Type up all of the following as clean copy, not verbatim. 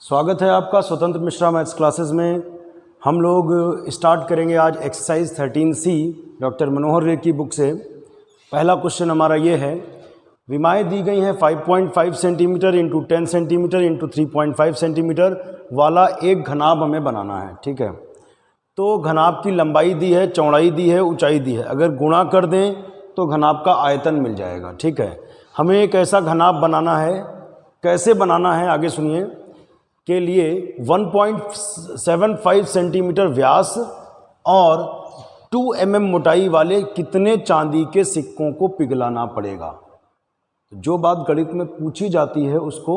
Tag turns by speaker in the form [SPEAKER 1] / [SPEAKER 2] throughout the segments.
[SPEAKER 1] स्वागत है आपका स्वतंत्र मिश्रा मैथ्स क्लासेस में। हम लोग स्टार्ट करेंगे आज एक्सरसाइज 13C डॉक्टर मनोहर रे की बुक से। पहला क्वेश्चन हमारा ये है, विमाएँ दी गई हैं 5.5 centimetre into 10 centimetre into 3.5 centimetre वाला एक घनाभ हमें बनाना है। ठीक है, तो घनाभ की लंबाई दी है, चौड़ाई दी है, ऊंचाई दी है। अगर गुणा कर दें तो घनाभ का आयतन मिल जाएगा। ठीक है, हमें एक ऐसा घनाभ बनाना है। कैसे बनाना है आगे सुनिए। के लिए 1.75 सेंटीमीटर व्यास और 2 mm मोटाई वाले कितने चांदी के सिक्कों को पिघलाना पड़ेगा। जो बात गणित में पूछी जाती है उसको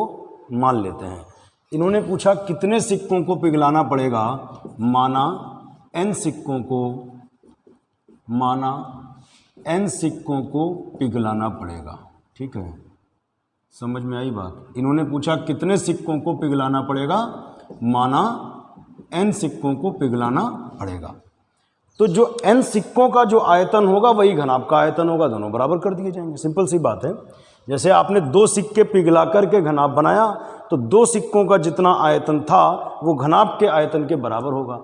[SPEAKER 1] मान लेते हैं। इन्होंने पूछा कितने सिक्कों को पिघलाना पड़ेगा। माना n सिक्कों को पिघलाना पड़ेगा। ठीक है, समझ में आई बात। इन्होंने पूछा कितने सिक्कों को पिघलाना पड़ेगा, माना n सिक्कों को पिघलाना पड़ेगा। तो जो n सिक्कों का जो आयतन होगा वही घनाभ का आयतन होगा, दोनों बराबर कर दिए जाएंगे। सिंपल सी बात है। जैसे आपने 2 सिक्के पिघला करके घनाभ बनाया तो 2 सिक्कों का जितना आयतन था वो घनाभ के आयतन के बराबर होगा।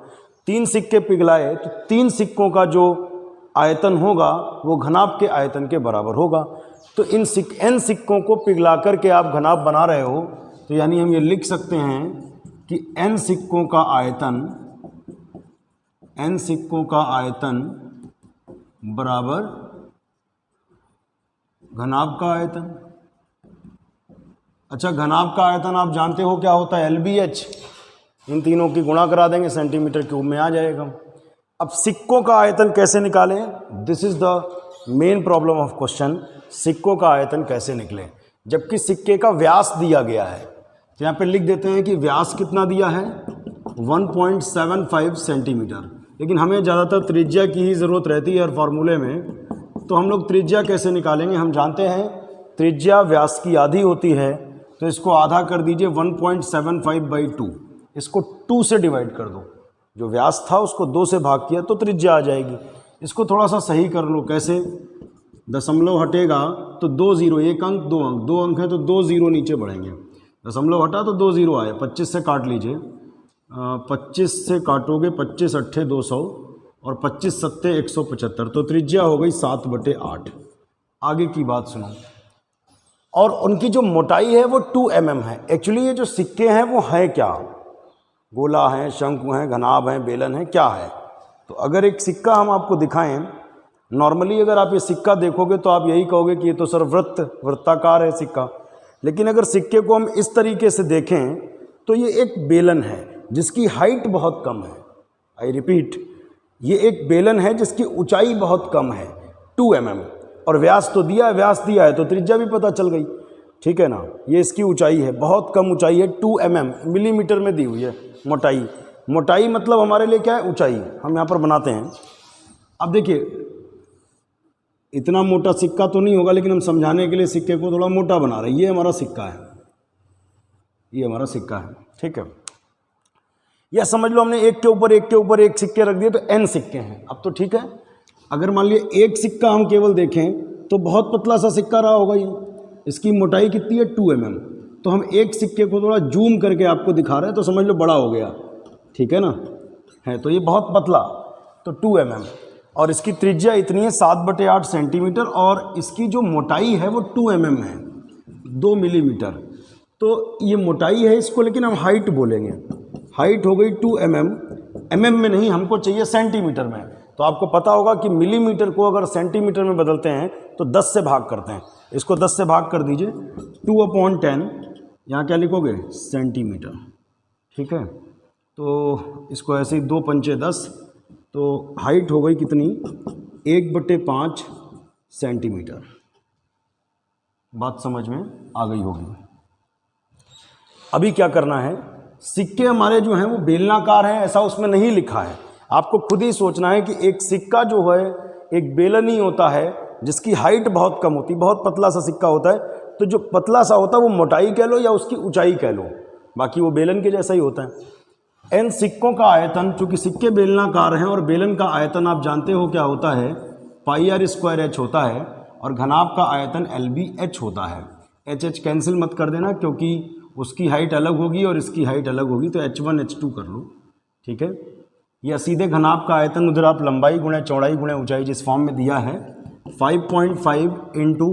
[SPEAKER 1] 3 सिक्के पिघलाए तो 3 सिक्कों का जो आयतन होगा वो घनाभ के आयतन के बराबर होगा। तो इन n सिक्कों को पिघला करके आप घनाभ बना रहे हो, तो यानी हम ये लिख सकते हैं कि n सिक्कों का आयतन बराबर घनाभ का आयतन। अच्छा, घनाभ का आयतन आप जानते हो क्या होता है, LBH। इन तीनों की गुणा करा देंगे, सेंटीमीटर क्यूब में आ जाएगा। अब सिक्कों का आयतन कैसे निकालें, this is the main problem of question. सिक्कों का आयतन कैसे निकले जबकि सिक्के का व्यास दिया गया है। तो यहाँ पे लिख देते हैं कि व्यास कितना दिया है, 1.75 सेंटीमीटर। लेकिन हमें ज़्यादातर त्रिज्या की ही ज़रूरत रहती है हर फार्मूले में। तो हम लोग त्रिज्या कैसे निकालेंगे, हम जानते हैं त्रिज्या व्यास की आधी होती है। तो इसको आधा कर दीजिए, 1.75/2। इसको 2 से डिवाइड कर दो। जो व्यास था उसको 2 से भाग किया तो त्रिज्या आ जाएगी। इसको थोड़ा सा सही कर लो। कैसे, दशमलव हटेगा तो 2 0, एक अंक 2 अंक, 2 अंक है तो 2 0 नीचे बढ़ेंगे। दशमलव हटा तो 2 0 आए। 25 से काट लीजिए, 25 से काटोगे 25 अट्ठे 200 और 25 सत्ते 175। तो त्रिज्या हो गई 7/8। आगे की बात सुनो। और उनकी जो मोटाई है वो 2 mm है। एक्चुअली ये जो सिक्के हैं वो है क्या, गोला है, शंकु हैं, घनाभ हैं, बेलन है, क्या है। तो अगर एक सिक्का हम आपको दिखाएं, नॉर्मली अगर आप ये सिक्का देखोगे तो आप यही कहोगे कि ये तो सर वृत्ताकार है सिक्का। लेकिन अगर सिक्के को हम इस तरीके से देखें तो ये एक बेलन है जिसकी हाइट बहुत कम है। आई रिपीट, ये एक बेलन है जिसकी ऊंचाई बहुत कम है, 2 mm। और व्यास तो दिया है, व्यास दिया है तो त्रिज्या भी पता चल गई। ठीक है ना, ये इसकी ऊंचाई है, बहुत कम ऊंचाई है, 2 mm, मिलीमीटर में दी हुई है मोटाई। मोटाई मतलब हमारे लिए क्या है, ऊंचाई। हम यहाँ पर बनाते हैं। अब देखिए, इतना मोटा सिक्का तो नहीं होगा, लेकिन हम समझाने के लिए सिक्के को थोड़ा मोटा बना रहे हैं। ये हमारा सिक्का है, ये हमारा सिक्का है। ठीक है, यह समझ लो हमने एक के ऊपर एक सिक्के रख दिए तो n सिक्के हैं। अब तो ठीक है, अगर मान लीजिए एक सिक्का हम केवल देखें तो बहुत पतला सा सिक्का रहा होगा ये। इसकी मोटाई कितनी है, 2 mm। तो हम एक सिक्के को थोड़ा जूम करके आपको दिखा रहे हैं तो समझ लो बड़ा हो गया। ठीक है ना, है तो ये बहुत पतला, तो 2 mm। और इसकी त्रिज्या इतनी है 7/8 सेंटीमीटर और इसकी जो मोटाई है वो 2 mm है, 2 मिलीमीटर। तो ये मोटाई है इसको, लेकिन हम हाइट बोलेंगे। हाइट हो गई 2 mm। mm में नहीं, हमको चाहिए सेंटीमीटर में। तो आपको पता होगा कि मिलीमीटर को अगर सेंटीमीटर में बदलते हैं तो 10 से भाग करते हैं। इसको 10 से भाग कर दीजिए, 2/10। यहाँ क्या लिखोगे, सेंटीमीटर। ठीक है, तो इसको ऐसे ही 2 पंचे 10। तो हाइट हो गई कितनी, 1/5 सेंटीमीटर। बात समझ में आ गई होगी। अभी क्या करना है, सिक्के हमारे जो हैं वो बेलनाकार हैं ऐसा उसमें नहीं लिखा है। आपको खुद ही सोचना है कि एक सिक्का जो है एक बेलन ही होता है जिसकी हाइट बहुत कम होती, बहुत पतला सा सिक्का होता है। तो जो पतला सा होता है वो मोटाई कह लो या उसकी ऊंचाई कह लो, बाकी वो बेलन के जैसा ही होता है। n सिक्कों का आयतन, चूंकि सिक्के बेलनाकार हैं और बेलन का आयतन आप जानते हो क्या होता है, πr² h होता है। और घनाभ का आयतन LBH होता है। एच एच कैंसिल मत कर देना क्योंकि उसकी हाइट अलग होगी और इसकी हाइट अलग होगी, तो h1 h2 कर लो, ठीक है। या सीधे घनाभ का आयतन उधर आप लंबाई गुणे चौड़ाई गुणे ऊंचाई जिस फॉर्म में दिया है 5.5 इंटू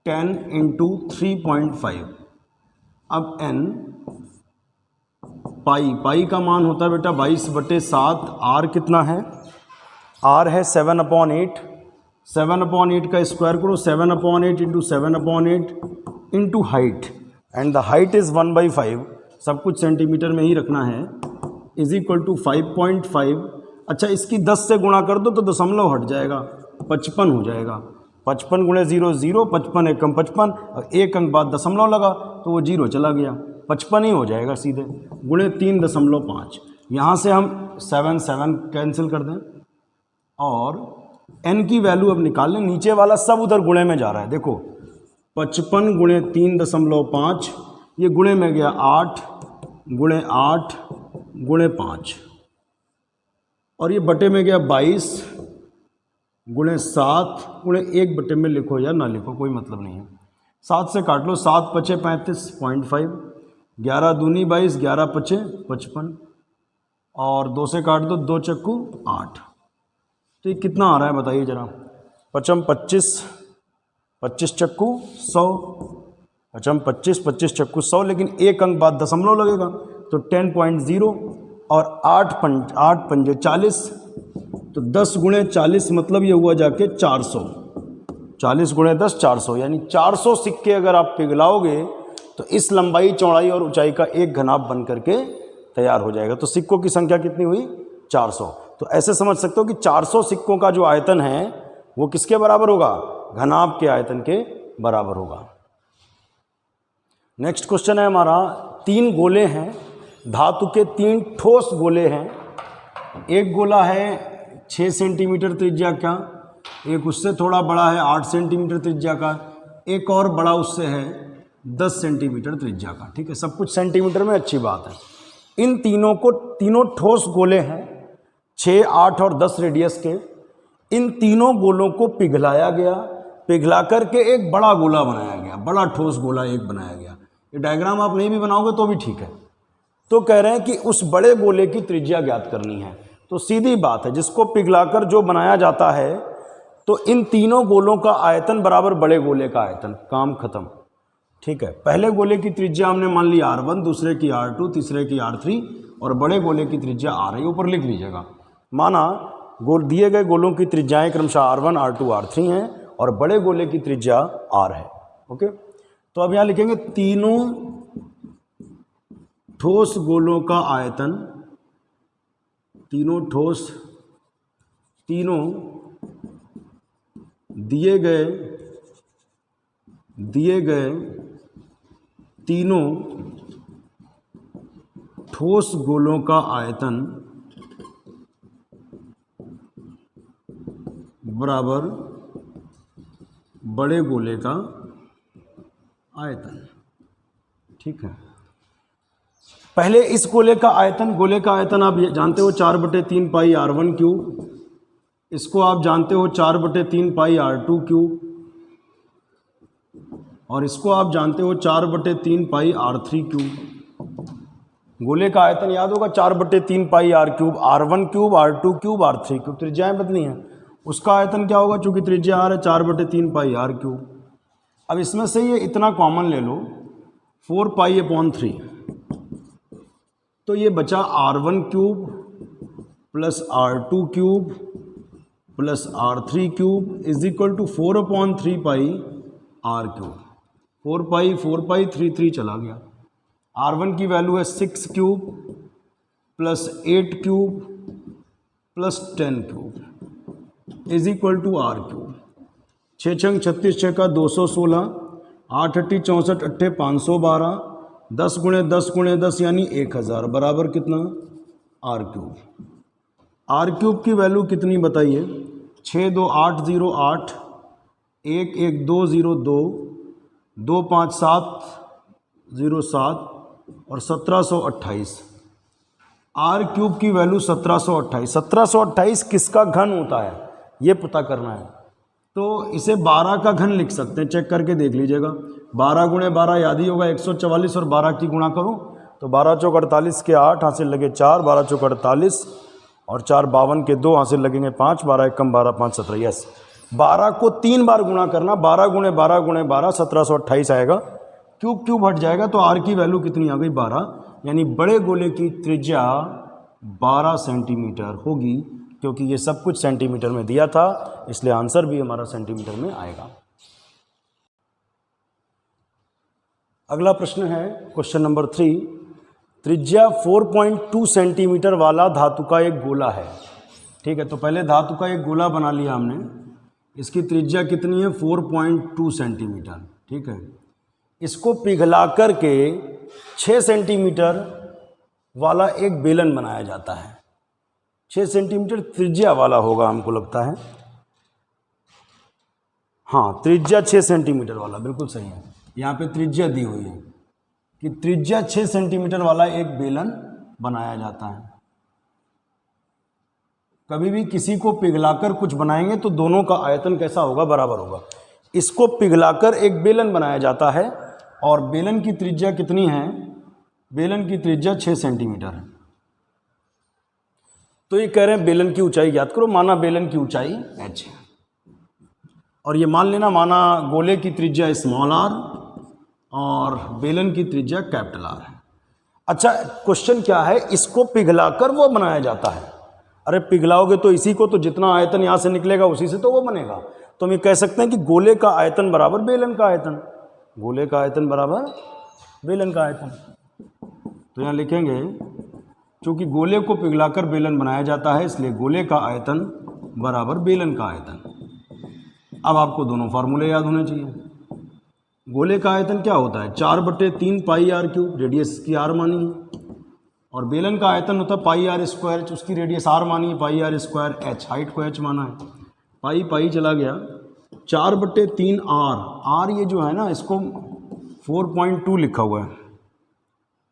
[SPEAKER 1] 10 इंटू 3.5। अब n पाई का मान होता है बेटा 22/7। r कितना है, r है 7/8। 7/8 का स्क्वायर करो, 7/8 into 7/8 into height, and the height is 1/5, सब कुछ सेंटीमीटर में ही रखना है, इज इक्वल टू 5.5। अच्छा, इसकी 10 से गुणा कर दो तो दशमलव हट जाएगा, 55 हो जाएगा। 55 गुणे 0 0, 55 एकम 55, और एक अंक बाद दशमलव लगा तो वो 0 चला गया, 55 ही हो जाएगा सीधे, गुणे 3.5। यहाँ से हम 7 7 कैंसिल कर दें और n की वैल्यू अब निकाल लें। नीचे वाला सब उधर गुणे में जा रहा है, देखो 55 गुणे 3.5, ये गुणे में गया 8 गुणे 8 गुणे 5, और ये बटे में गया 22 गुणे 7 गुणे 1 बटे में लिखो या ना लिखो कोई मतलब नहीं है। 7 से काट लो, 7 पचे 35.5, 11 दूनी 22, 11 पचे 55, और 2 से काट दो, 2 चक्कू 8। तो ये कितना आ रहा है बताइए जरा। 55 25, 25 चक्कू 100, 55 25 चक्कू 100, लेकिन एक अंक बाद दशमलव लगेगा तो 10.0, और 8 पंजे 40, तो 10 गुणे 40 मतलब ये हुआ जाके 400। 40 गुणे 10 400, यानी 400 सिक्के अगर आप पिघलाओगे तो इस लंबाई चौड़ाई और ऊंचाई का एक घनाभ बन करके तैयार हो जाएगा। तो सिक्कों की संख्या कितनी हुई, 400। तो ऐसे समझ सकते हो कि 400 सिक्कों का जो आयतन है वो किसके बराबर होगा, घनाभ के आयतन के बराबर होगा। नेक्स्ट क्वेश्चन है हमारा, 3 गोले हैं, धातु के 3 ठोस गोले हैं। एक गोला है 6 सेंटीमीटर त्रिज्या का, एक उससे थोड़ा बड़ा है 8 सेंटीमीटर त्रिज्या का, एक और बड़ा उससे है 10 सेंटीमीटर त्रिज्या का, ठीक है। सब कुछ सेंटीमीटर में, अच्छी बात है। इन तीनों ठोस गोले हैं 6, 8 और 10 रेडियस के। इन तीनों गोलों को पिघलाया गया, पिघला करके एक बड़ा गोला बनाया गया, बड़ा ठोस गोला एक बनाया गया। ये डायग्राम आप नहीं भी बनाओगे तो भी ठीक है। तो कह रहे हैं कि उस बड़े गोले की त्रिज्या ज्ञात करनी है। तो सीधी बात है, जिसको पिघलाकर जो बनाया जाता है तो इन तीनों गोलों का आयतन बराबर बड़े गोले का आयतन, काम खत्म, ठीक है। पहले गोले की त्रिज्या हमने मान ली r1, दूसरे की r2, तीसरे की r3, और बड़े गोले की त्रिज्या r है, ऊपर लिख लीजिएगा। माना दिए गए गोलों की त्रिज्याएं क्रमशः r1, r2, r3 हैं और बड़े गोले की त्रिज्या r है, ओके। तो अब यहाँ लिखेंगे तीनों ठोस गोलों का आयतन, तीनों दिए गए तीनों ठोस गोलों का आयतन बराबर बड़े गोले का आयतन, ठीक है। पहले इस गोले का आयतन आप जानते हो 4/3 पाई r1 क्यूब, इसको आप जानते हो 4/3 पाई r2 क्यूब, और इसको आप जानते हो 4/3 पाई r3 क्यूब। गोले का आयतन याद होगा 4/3 pi r cube, r1 cube, r2 cube, r3 cube, त्रिज्याएं बदली हैं। उसका आयतन क्या होगा, चूंकि त्रिज्या r है 4/3 पाई r क्यूब। अब इसमें से ये इतना कॉमन ले लो 4π/3, तो ये बचा r1 cube plus r2 cube plus r3 cube is equal to 4/3 pi r cube. 4π 3 चला गया। r1 की वैल्यू है 6 cube plus 8 cube plus 10 cube is equal to r cube. 6 छंग 36, 6 का 216, 8 अट्ठी 64, 8 512, 10 गुणे 10 गुणे 10 यानी 1000 बराबर कितना, r क्यूब। r क्यूब की वैल्यू कितनी बताइए, 6 2 8 0 8, 1 1 2 0 2, 2 5 7 0 7 और 1728। r क्यूब की वैल्यू 1728। 1728 किसका घन होता है ये पता करना है। तो इसे 12 का घन लिख सकते हैं, चेक करके देख लीजिएगा। 12 गुणे 12 याद ही होगा 144, और 12 की गुणा करो तो 12 चौक 48 के 8, हासिल लगे 4, 12 चौक 48 और 4 52 के 2, हासिल लगेंगे 5, 12 एकम 12, 5 17। यस, 12 को 3 बार गुणा करना, 12 गुणे 12 गुणे 12 1728 आएगा। क्यूब क्यूब हट जाएगा तो आर की वैल्यू कितनी आ गई 12, यानी बड़े गोले की त्रिज्या 12 सेंटीमीटर होगी, क्योंकि ये सब कुछ सेंटीमीटर में दिया था, इसलिए आंसर भी हमारा सेंटीमीटर में आएगा। अगला प्रश्न है क्वेश्चन नंबर 3। त्रिज्या 4.2 सेंटीमीटर वाला धातु का एक गोला है। ठीक है, तो पहले धातु का एक गोला बना लिया हमने, इसकी त्रिज्या कितनी है 4.2 सेंटीमीटर। ठीक है, इसको पिघला करके 6 सेंटीमीटर वाला एक बेलन बनाया जाता है। 6 सेंटीमीटर त्रिज्या वाला होगा हमको लगता है, हाँ त्रिज्या 6 सेंटीमीटर वाला, बिल्कुल सही है। यहाँ पे त्रिज्या दी हुई है कि त्रिज्या 6 सेंटीमीटर वाला एक बेलन बनाया जाता है। कभी भी किसी को पिघलाकर कुछ बनाएंगे तो दोनों का आयतन कैसा होगा, बराबर होगा। इसको पिघलाकर एक बेलन बनाया जाता है और बेलन की त्रिज्या कितनी है, बेलन की त्रिज्या 6 सेंटीमीटर है। तो ये कह रहे हैं बेलन की ऊंचाई ज्ञात करो, माना बेलन की ऊंचाई h है, और ये मान लेना माना गोले की त्रिज्या स्मॉल r और बेलन की त्रिज्या कैपिटल R है। अच्छा, क्वेश्चन क्या है, इसको पिघलाकर वो बनाया जाता है। अरे पिघलाओगे तो इसी को, तो जितना आयतन यहाँ से निकलेगा उसी से तो वो बनेगा। तो हम ये कह सकते हैं कि गोले का आयतन बराबर बेलन का आयतन, गोले का आयतन बराबर बेलन का आयतन। तो यहाँ लिखेंगे क्योंकि गोले को पिघलाकर बेलन बनाया जाता है, इसलिए गोले का आयतन बराबर बेलन का आयतन। अब आपको दोनों फार्मूले याद होने चाहिए। गोले का आयतन क्या होता है, 4/3 पाई आर क्यूब, रेडियस की आर मानी है, और बेलन का आयतन होता है पाई आर स्क्वायर, उसकी रेडियस आर मानी है, पाई आर स्क्वायर, एच हाइट को एच माना है, पाई पाई चला गया, 4/3 आर, आर ये जो है ना इसको 4.2 लिखा हुआ है,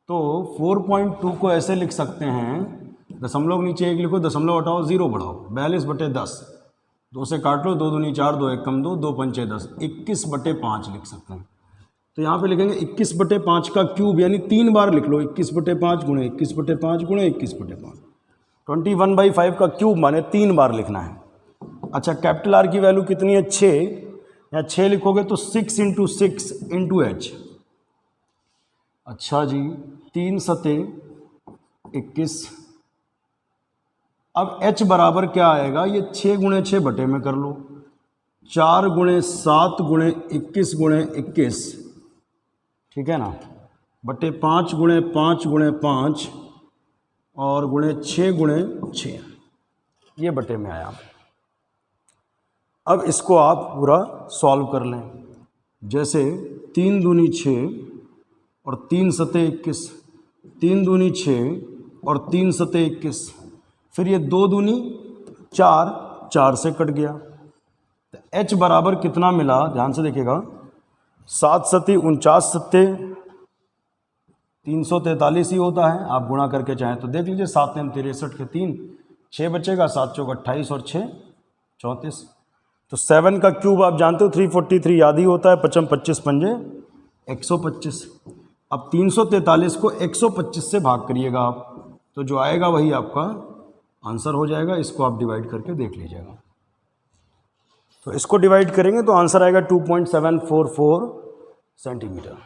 [SPEAKER 1] तो 4.2 को ऐसे लिख सकते हैं, दशमलव नीचे 1 लिखो, दशमलव हटाओ 0 बढ़ाओ, 42/10, 2 से काट लो, 2 दूनी 4, 2 एकम 2, 2 पंचे 10, 21/5 लिख सकते हैं। तो यहाँ पे लिखेंगे 21/5 का क्यूब, यानी 3 बार लिख लो, 21/5 गुणे 21/5 गुणे 21/5, 21/5 का क्यूब माने 3 बार लिखना है। अच्छा, कैपिटल आर की वैल्यू कितनी है 6, या 6 लिखोगे तो 6 × 6 × h। अच्छा जी, 3 सते 21। अब h बराबर क्या आएगा, ये 6 × 6 बटे में कर लो, 4 × 7 × 21 × 21, ठीक है ना, बटे 5 × 5 × 5 और गुणे 6 × 6, ये बटे में आया। अब इसको आप पूरा सॉल्व कर लें, जैसे 3 दूनी 6 और 3 सते 21, 3 दूनी 6 और 3 सते 21, फिर ये 2 दूनी 4, 4 से कट गया, तो h बराबर कितना मिला, ध्यान से देखिएगा, 7 सती 49 सत्ते 343 ही होता है। आप गुणा करके चाहें तो देख लीजिए, 7 में 63 के 3, 6 बचेगा, 7 चौक 28 और 6 34। तो 7 का क्यूब आप जानते हो 343 याद ही होता है, 55 25 पंजे 125। अब 343 को 125 से भाग करिएगा आप, तो जो आएगा वही आपका आंसर हो जाएगा। इसको आप डिवाइड करके देख लीजिएगा। तो इसको डिवाइड करेंगे तो आंसर आएगा 2.744 सेंटीमीटर।